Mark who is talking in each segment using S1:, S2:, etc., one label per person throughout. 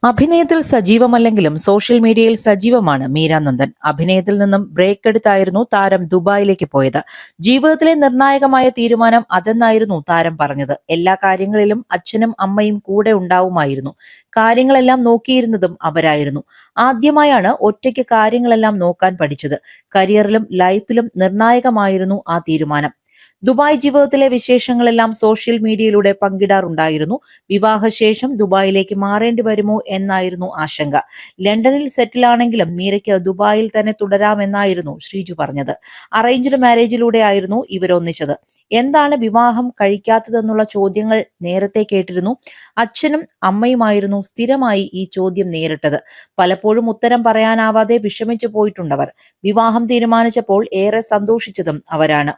S1: അഭിനയത്തിൽ സജീവമല്ലെങ്കിലും സോഷ്യൽ മീഡിയയിൽ സജീവമാണ് മീര നന്ദൻ. അഭിനയത്തിൽ നിന്നും ബ്രേക്ക് എടുത്തായിരുന്നു താരം ദുബായിലേക്ക് പോയത്. ജീവിതത്തിലെ നിർണായകമായ തീരുമാനം അതെന്നായിരുന്നു താരം പറഞ്ഞത്. എല്ലാ കാര്യങ്ങളിലും അച്ഛനും അമ്മയും കൂടെ ഉണ്ടാവുമായിരുന്നു. കാര്യങ്ങളെല്ലാം നോക്കിയിരുന്നതും അവരായിരുന്നു. ആദ്യമായാണ് ഒറ്റയ്ക്ക് കാര്യങ്ങളെല്ലാം നോക്കാൻ പഠിച്ചത്. കരിയറിലും ലൈഫിലും നിർണായകമായിരുന്നു ആ തീരുമാനം. ദുബായ് ജീവിതത്തിലെ വിശേഷങ്ങളെല്ലാം സോഷ്യൽ മീഡിയയിലൂടെ പങ്കിടാറുണ്ടായിരുന്നു. വിവാഹശേഷം ദുബായിലേക്ക് മാറേണ്ടി വരുമോ എന്നായിരുന്നു ആശങ്ക. ലണ്ടനിൽ സെറ്റിലാണെങ്കിലും മീരയ്ക്ക് ദുബായിൽ തന്നെ തുടരാമെന്നായിരുന്നു ശ്രീജു പറഞ്ഞത്. അറേഞ്ച്ഡ് മാരേജിലൂടെ ആയിരുന്നു ഇവരൊന്നിച്ചത്. എന്താണ് വിവാഹം കഴിക്കാത്തതെന്നുള്ള ചോദ്യങ്ങൾ നേരത്തെ കേട്ടിരുന്നു. അച്ഛനും അമ്മയുമായിരുന്നു സ്ഥിരമായി ഈ ചോദ്യം നേരിട്ടത്. പലപ്പോഴും ഉത്തരം പറയാനാവാതെ വിഷമിച്ചു പോയിട്ടുണ്ടവർ. വിവാഹം തീരുമാനിച്ചപ്പോൾ ഏറെ സന്തോഷിച്ചതും അവരാണ്.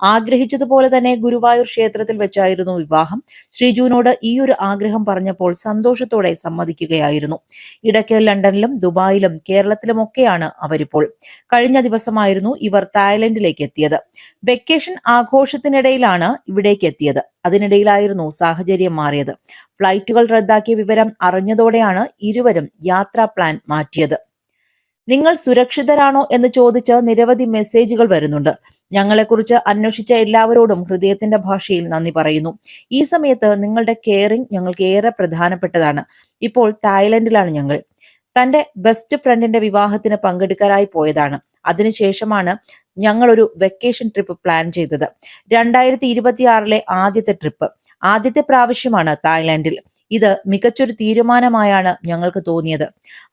S1: ആഗ്രഹിച്ചതുപോലെ തന്നെ ഗുരുവായൂർ ക്ഷേത്രത്തിൽ വെച്ചായിരുന്നു വിവാഹം. ശ്രീജുവിനോട് ഈ ഒരു ആഗ്രഹം പറഞ്ഞപ്പോൾ സന്തോഷത്തോടെ സമ്മതിക്കുകയായിരുന്നു. ഇടയ്ക്ക് ലണ്ടനിലും ദുബായിലും കേരളത്തിലുമൊക്കെയാണ് അവരിപ്പോൾ. കഴിഞ്ഞ ദിവസമായിരുന്നു ഇവർ തായ്ലൻഡിലേക്ക് എത്തിയത്. വെക്കേഷൻ ആഘോഷത്തിനിടയിലാണ് ഇവിടേക്ക് എത്തിയത്. അതിനിടയിലായിരുന്നു സാഹചര്യം മാറിയത്. ഫ്ലൈറ്റുകൾ റദ്ദാക്കിയ വിവരം അറിഞ്ഞതോടെയാണ് ഇരുവരും യാത്രാ പ്ലാൻ മാറ്റിയത്. നിങ്ങൾ സുരക്ഷിതരാണോ എന്ന് ചോദിച്ച് നിരവധി മെസ്സേജുകൾ വരുന്നുണ്ട്. ഞങ്ങളെക്കുറിച്ച് അന്വേഷിച്ച എല്ലാവരോടും ഹൃദയത്തിന്റെ ഭാഷയിൽ നന്ദി പറയുന്നു. ഈ സമയത്ത് നിങ്ങളുടെ കെയറിംഗ് ഞങ്ങൾക്ക് ഏറെ പ്രധാനപ്പെട്ടതാണ്. ഇപ്പോൾ തായ്ലൻഡിലാണ് ഞങ്ങൾ. തന്റെ ബെസ്റ്റ് ഫ്രണ്ടിന്റെ വിവാഹത്തിന് പങ്കെടുക്കാനായി പോയതാണ്. അതിനുശേഷമാണ് ഞങ്ങൾ ഒരു വെക്കേഷൻ ട്രിപ്പ് പ്ലാൻ ചെയ്തത്. 2026 ആദ്യത്തെ ട്രിപ്പ്, ആദ്യത്തെ പ്രാവശ്യമാണ് തായ്ലാന്റിൽ. ഇത് മികച്ചൊരു തീരുമാനമായാണ് ഞങ്ങൾക്ക് തോന്നിയത്.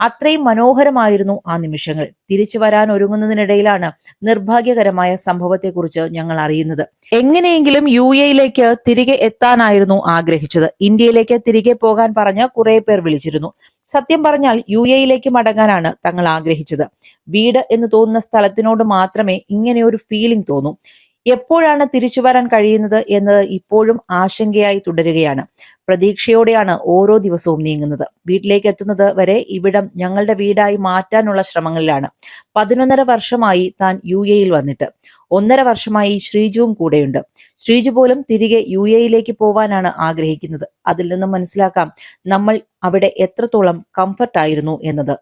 S1: അത്രയും മനോഹരമായിരുന്നു ആ നിമിഷങ്ങൾ. തിരിച്ചു വരാൻ ഒരുങ്ങുന്നതിനിടയിലാണ് നിർഭാഗ്യകരമായ സംഭവത്തെക്കുറിച്ച് ഞങ്ങൾ അറിയുന്നത്. എങ്ങനെയെങ്കിലും UAE തിരികെ എത്താനായിരുന്നു ആഗ്രഹിച്ചത്. ഇന്ത്യയിലേക്ക് തിരികെ പോകാൻ പറഞ്ഞ് കുറെ പേർ വിളിച്ചിരുന്നു. സത്യം പറഞ്ഞാൽ UAE മടങ്ങാനാണ് തങ്ങൾ ആഗ്രഹിച്ചത്. വീട് എന്ന് തോന്നുന്ന സ്ഥലത്തിനോട് മാത്രമേ ഇങ്ങനെയൊരു ഫീലിംഗ് തോന്നൂ. എപ്പോഴാണ് തിരിച്ചു വരാൻ കഴിയുന്നത് എന്നത് ഇപ്പോഴും ആശങ്കയായി തുടരുകയാണ്. പ്രതീക്ഷയോടെയാണ് ഓരോ ദിവസവും നീങ്ങുന്നത്. വീട്ടിലേക്ക് എത്തുന്നത് വരെ ഇവിടം ഞങ്ങളുടെ വീടായി മാറ്റാനുള്ള ശ്രമങ്ങളിലാണ്. 11.5 വർഷമായി താൻ UAE വന്നിട്ട്. 1.5 വർഷമായി ശ്രീജുവും കൂടെയുണ്ട്. ശ്രീജു പോലും തിരികെ UAE പോവാനാണ് ആഗ്രഹിക്കുന്നത്. അതിൽ നിന്നും മനസ്സിലാക്കാം നമ്മൾ അവിടെ എത്രത്തോളം കംഫർട്ട് ആയിരുന്നു എന്നത്.